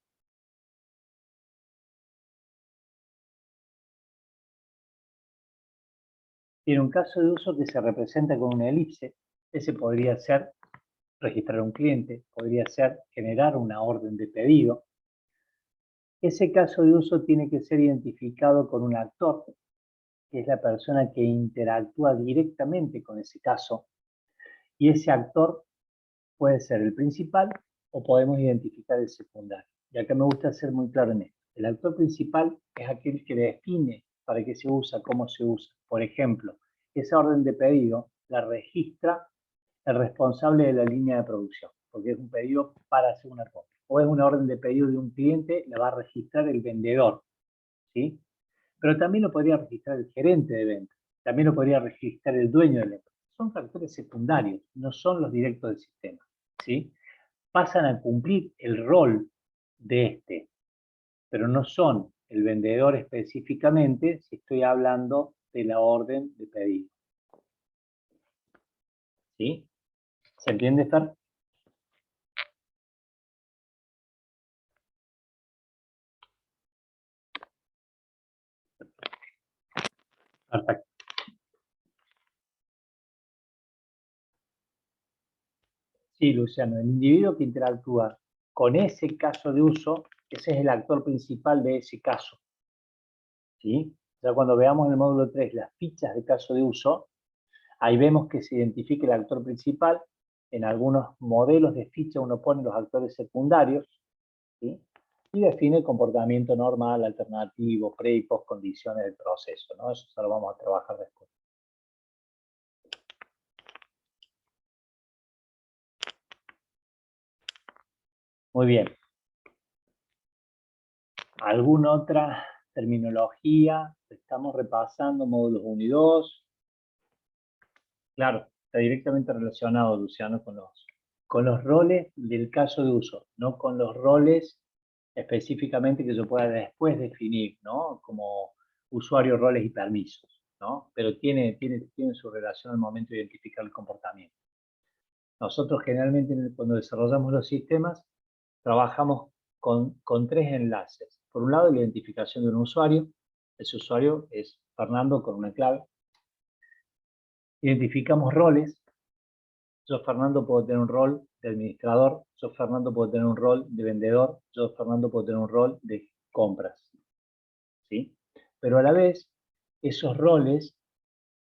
Tiene un caso de uso que se representa con una elipse. Ese podría ser registrar un cliente, podría ser generar una orden de pedido. Ese caso de uso tiene que ser identificado con un actor, que es la persona que interactúa directamente con ese caso. Y ese actor puede ser el principal o podemos identificar el secundario. Y acá me gusta ser muy claro en esto. El actor principal es aquel que define para qué se usa, cómo se usa. Por ejemplo, esa orden de pedido la registra el responsable de la línea de producción, porque es un pedido para hacer una compra. O es una orden de pedido de un cliente, la va a registrar el vendedor, ¿sí? Pero también lo podría registrar el gerente de ventas, también lo podría registrar el dueño de la empresa. son factores secundarios, no son los directos del sistema, ¿sí? Pasan a cumplir el rol de este, pero no son el vendedor específicamente si estoy hablando de la orden de pedido. ¿Sí? ¿Se entiende, Fer? Perfecto. Sí, Luciano, el individuo que interactúa con ese caso de uso, ese es el actor principal de ese caso. ¿Sí? Ya cuando veamos en el módulo 3 las fichas de caso de uso, ahí vemos que se identifica el actor principal. En algunos modelos de ficha uno pone los actores secundarios, ¿sí? Y define el comportamiento normal, alternativo, pre y post condiciones del proceso, ¿no? Eso ya lo vamos a trabajar después. Muy bien. ¿Alguna otra terminología? Estamos repasando módulos 1 y 2. Claro, está directamente relacionado, Luciano, con los roles del caso de uso, no con los roles específicamente que yo pueda después definir, ¿no? Como usuario, roles y permisos, ¿no? Pero tiene su relación al momento de identificar el comportamiento. Nosotros generalmente cuando desarrollamos los sistemas trabajamos con 3 enlaces. Por un lado, la identificación de un usuario. Ese usuario es Fernando con una clave. Identificamos roles. Yo, Fernando, puedo tener un rol de administrador. Yo, Fernando, puedo tener un rol de vendedor. Yo, Fernando, puedo tener un rol de compras. ¿Sí? Pero a la vez, esos roles,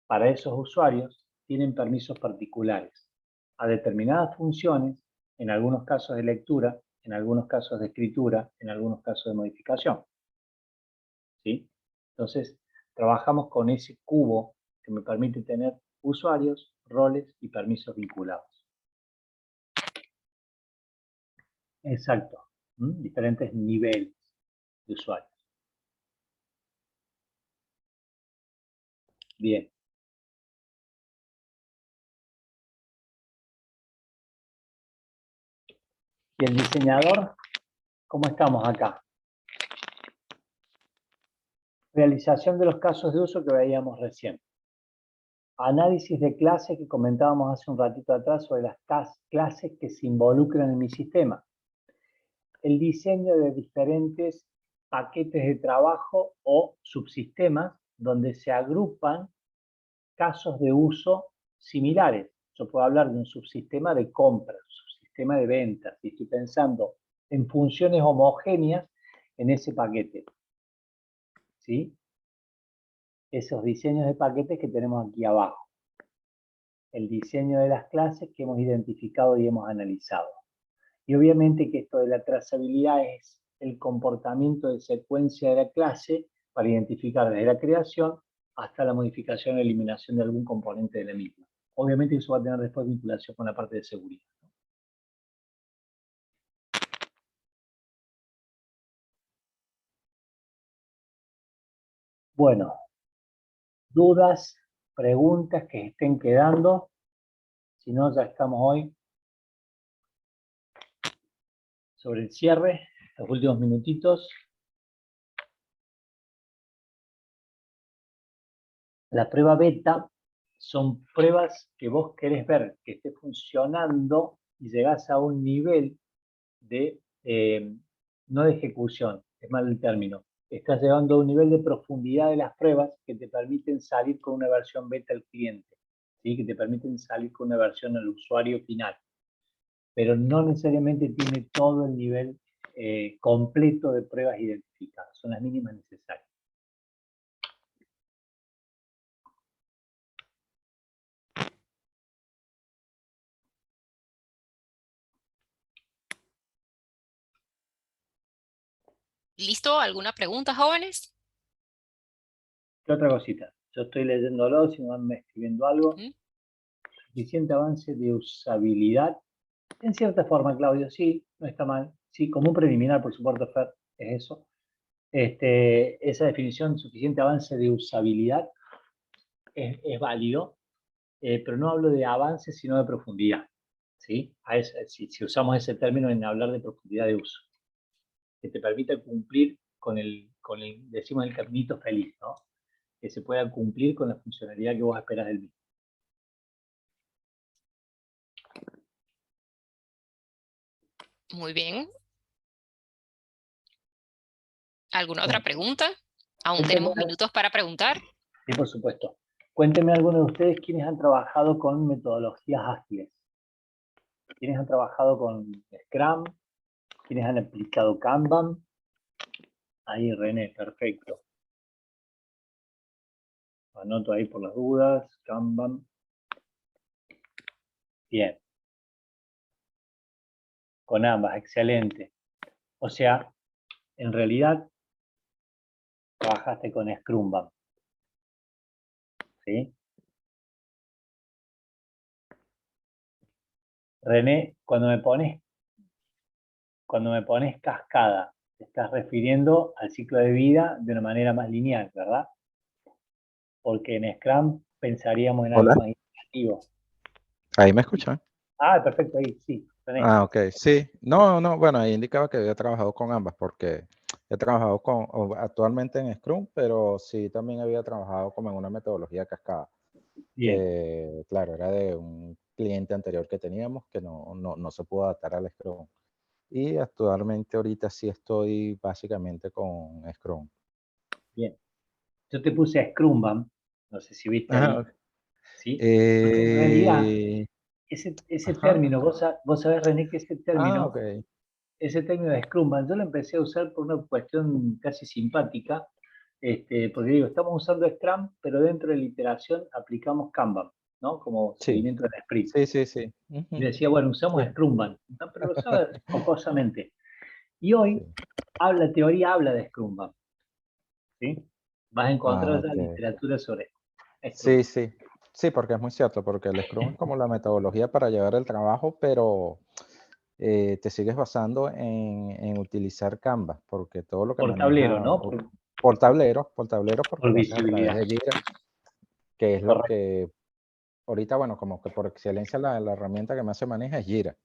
para esos usuarios, tienen permisos particulares a determinadas funciones, en algunos casos de lectura, en algunos casos de escritura, en algunos casos de modificación. ¿Sí? Entonces, trabajamos con ese cubo que me permite tener usuarios, roles y permisos vinculados. Exacto. Diferentes niveles de usuarios. Bien. ¿Y el diseñador? ¿Cómo estamos acá? Realización de los casos de uso que veíamos recién. Análisis de clases que comentábamos hace un ratito atrás sobre las clases que se involucran en mi sistema. El diseño de diferentes paquetes de trabajo o subsistemas donde se agrupan casos de uso similares. Yo puedo hablar de un subsistema de compras, subsistema de ventas, y estoy pensando en funciones homogéneas en ese paquete. ¿Sí? Esos diseños de paquetes que tenemos aquí abajo. El diseño de las clases que hemos identificado y hemos analizado. Y obviamente que esto de la trazabilidad es el comportamiento de secuencia de la clase para identificar desde la creación hasta la modificación o eliminación de algún componente de la misma. Obviamente eso va a tener después vinculación con la parte de seguridad. Bueno, dudas, preguntas que estén quedando. Si no, ya estamos hoy sobre el cierre, los últimos minutitos. La prueba beta son pruebas que vos querés ver que esté funcionando y llegás a un nivel de, no de ejecución, es mal el término, estás llegando a un nivel de profundidad de las pruebas que te permiten salir con una versión beta al cliente, ¿sí? Que te permiten salir con una versión al usuario final, pero no necesariamente tiene todo el nivel completo de pruebas identificadas, son las mínimas necesarias. ¿Listo? ¿Alguna pregunta, jóvenes? ¿Qué otra cosita? Yo estoy leyéndolo, si me van escribiendo algo. Suficiente avance de usabilidad. En cierta forma, Claudio, sí, no está mal. Sí, como un preliminar, por supuesto, Fer, es eso. Esa definición, suficiente avance de usabilidad, es válido. pero no hablo de avance, sino de profundidad. ¿Sí? Si usamos ese término en hablar de profundidad de uso, que te permita cumplir decimos, el caminito feliz, ¿no? Que se pueda cumplir con la funcionalidad que vos esperas del mismo. Muy bien. ¿Alguna otra pregunta? Aún tenemos minutos para preguntar. Sí, por supuesto. Cuéntenme algunos de ustedes quiénes han trabajado con metodologías ágiles. ¿Quiénes han trabajado con Scrum? ¿Quiénes han aplicado Kanban? Ahí, René, perfecto. Anoto ahí por las dudas, Kanban. Bien. Con ambas, excelente. O sea, en realidad, trabajaste con Scrumban. ¿Sí? René, cuando me pones cascada, te estás refiriendo al ciclo de vida de una manera más lineal, ¿verdad? Porque en Scrum pensaríamos en algo Hola, más iterativo. ahí me escuchan. Ah, perfecto, ahí, sí, René. Ah, ok, sí. No, bueno, ahí indicaba que había trabajado con ambas porque he trabajado actualmente en Scrum, pero sí también había trabajado como en una metodología cascada, Bien, que claro, era de un cliente anterior que teníamos que no se pudo adaptar al Scrum. Y actualmente ahorita sí estoy básicamente con Scrum. bien. Yo te puse Scrumban, no sé si viste Ajá, ahí, ok. ¿sí? Porque en realidad, ese Ajá. término, vos sabés, René, que Ah, ok. ese término de Scrumban, yo lo empecé a usar por una cuestión casi simpática, porque digo, estamos usando Scrum, pero dentro de la iteración aplicamos Kanban, ¿no? Como Sí, seguimiento del sprint. sí. Y Ujú. decía, bueno, usamos Sí, Scrumban, ¿no? Pero lo usaba jocosamente. Y sí. hoy, teoría habla de Scrumban, ¿sí? Vas a encontrar Ah, ya ok. literatura sobre Sí, Scrumban. sí. Sí, porque es muy cierto, porque el Scrum es como la metodología para llevar el trabajo, pero te sigues basando en utilizar Canvas, porque todo lo que Por tablero, maneja ¿no? por tableros, porque Por lo haces a través visibilidad. de Jira, que es lo Correcto. que ahorita, bueno, como que por excelencia la herramienta que más se maneja es Jira.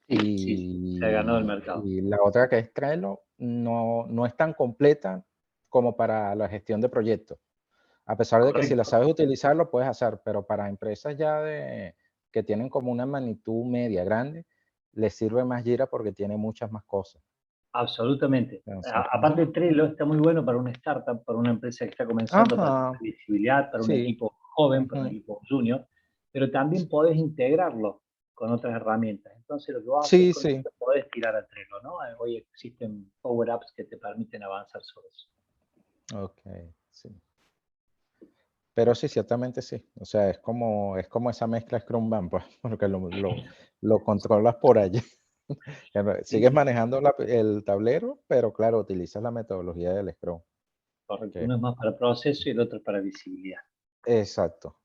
Sí, se ha ganado el mercado. Y la otra que es Trello no es tan completa como para la gestión de proyectos. A pesar de que si la Correcto. sabes utilizar, lo puedes hacer, pero para empresas ya que tienen como una magnitud media grande, les sirve más Jira porque tiene muchas más cosas. Absolutamente. Entonces, Aparte, Trello está muy bueno para una startup, para una empresa que está comenzando, para ajá, tener visibilidad, para un sí, equipo joven, para un ujú, equipo junior, pero también podés integrarlo con otras herramientas. Entonces, lo que vos haces sí, con sí, esto, podés tirar a Trello, ¿no? Hoy existen Power Apps que te permiten avanzar sobre eso. ok, sí. Pero sí, ciertamente sí. O sea, es como esa mezcla Scrum-Ban, pues, porque lo controlas por allí. Sí, Sigues manejando el tablero, pero claro, utilizas la metodología del Scrum. correcto. que- Uno es más para proceso y el otro para visibilidad. exacto,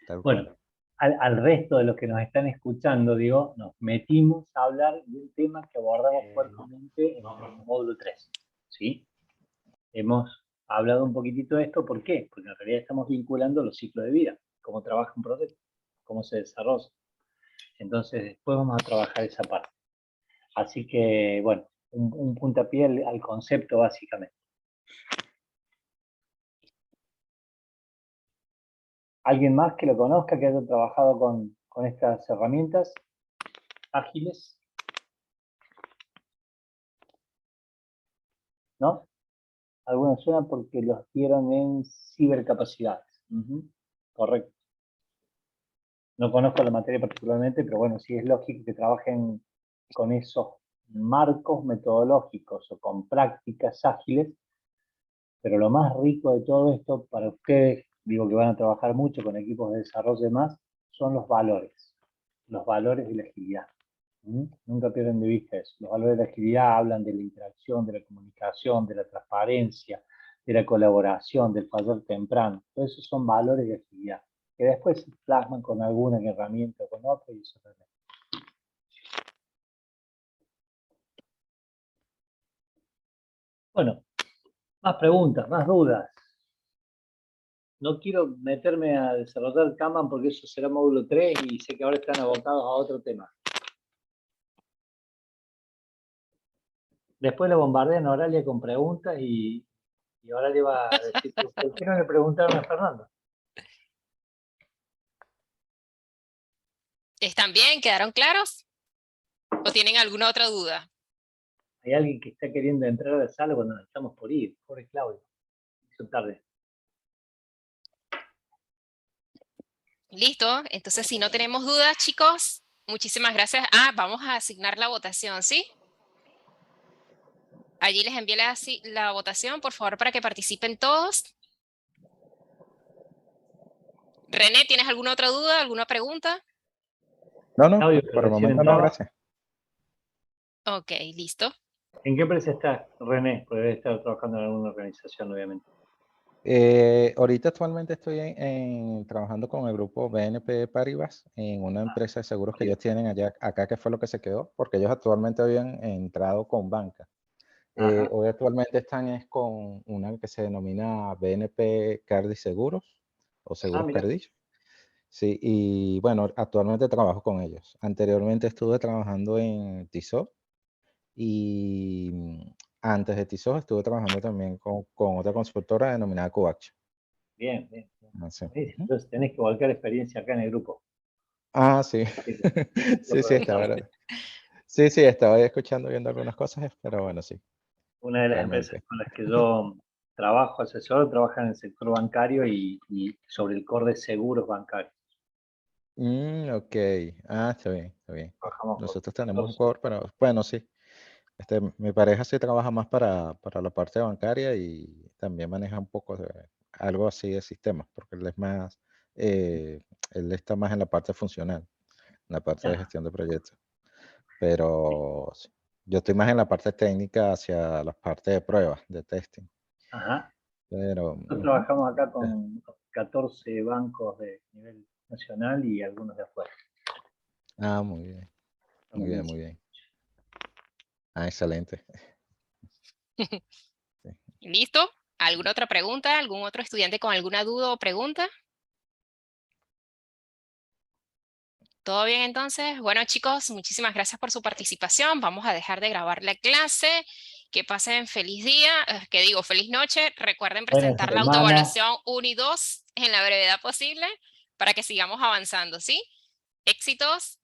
tal cual. Bueno, al resto de los que nos están escuchando, digo, nos metimos a hablar de un tema que abordamos fuertemente en el módulo 3, ¿sí? Hemos hablado un poquitito de esto, ¿por qué? Porque en realidad estamos vinculando los ciclos de vida, cómo trabaja un proyecto, cómo se desarrolla. Entonces, después vamos a trabajar esa parte. Así que, bueno, un puntapié al concepto básicamente. ¿Alguien más que lo conozca, que haya trabajado con estas herramientas ágiles? ¿No? Algunos suenan porque los dieron en cibercapacidades. Correcto. No conozco la materia particularmente, pero bueno, sí es lógico que trabajen con esos marcos metodológicos o con prácticas ágiles, pero lo más rico de todo esto para ustedes, digo que van a trabajar mucho con equipos de desarrollo y demás, son los valores de la agilidad. Nunca pierden de vista eso. Los valores de la agilidad hablan de la interacción, de la comunicación, de la transparencia, de la colaboración, del fallar temprano. Todos esos son valores de agilidad, que después se plasman con alguna herramienta o con otra y eso también. Bueno, más preguntas, más dudas. no quiero meterme a desarrollar Kanban porque eso será módulo 3 y sé que ahora están abocados a otro tema. Después le bombardean a Oralia con preguntas y Oralia va a decir, ¿por qué no le preguntaron a Fernando? ¿Están bien? ¿Quedaron claros? ¿O tienen alguna otra duda? Hay alguien que está queriendo entrar a la sala cuando nos estamos por ir. Pobre Claudio. Hizo tarde. Listo. Entonces, si no tenemos dudas, chicos, muchísimas gracias. Vamos a asignar la votación, ¿sí? Allí les envié la votación, por favor, para que participen todos. René, ¿tienes alguna otra duda, alguna pregunta? No, no, Claudio, por el recién momento no, entraba. gracias. Ok, listo. ¿En qué empresa estás, René? Pues debe estar trabajando en alguna organización, obviamente. Ahorita actualmente estoy trabajando con el grupo BNP Paribas en una empresa de seguros que ellos tienen acá, que fue lo que se quedó, porque ellos actualmente habían entrado con banca. Ajá. Hoy actualmente están con una que se denomina BNP Cardis Seguros o Seguros Mira. Cardis. Sí, y bueno, actualmente trabajo con ellos. Anteriormente estuve trabajando en Tissot y antes de Tissot estuve trabajando también con otra consultora denominada Covax. Bien, bien. Así. Entonces tenés que volcar experiencia acá en el grupo. Ah, sí. Sí, sí, estaba. Sí, sí, estaba ahí escuchando, viendo algunas cosas, pero bueno, sí, Una de las empresas realmente. con las que yo trabajo, asesor, trabaja en el sector bancario y sobre el core de seguros bancarios. Ok. Está bien, está bien. Trabajamos con Nosotros tenemos un 14. core, pero bueno, sí. Mi pareja sí trabaja más para la parte bancaria y también maneja un poco de algo así de sistemas, porque él es más, él está más en la parte funcional, en la parte de Ya. gestión de proyectos. Pero sí, yo estoy más en la parte técnica hacia la parte de pruebas, de testing. Ajá. Pero Nosotros trabajamos acá eh, con 14 bancos de nivel nacional y algunos de afuera. muy bien, muy Estamos bien, en muy bien. Excelente. Sí. ¿Listo? ¿Alguna otra pregunta? ¿Algún otro estudiante con alguna duda o pregunta? ¿Todo bien entonces? Bueno, chicos, muchísimas gracias por su participación. Vamos a dejar de grabar la clase. Que pasen feliz día, que digo, feliz noche. Recuerden Buena presentar la semana. autoevaluación 1 y 2 en la brevedad posible para que sigamos avanzando, ¿sí? Éxitos.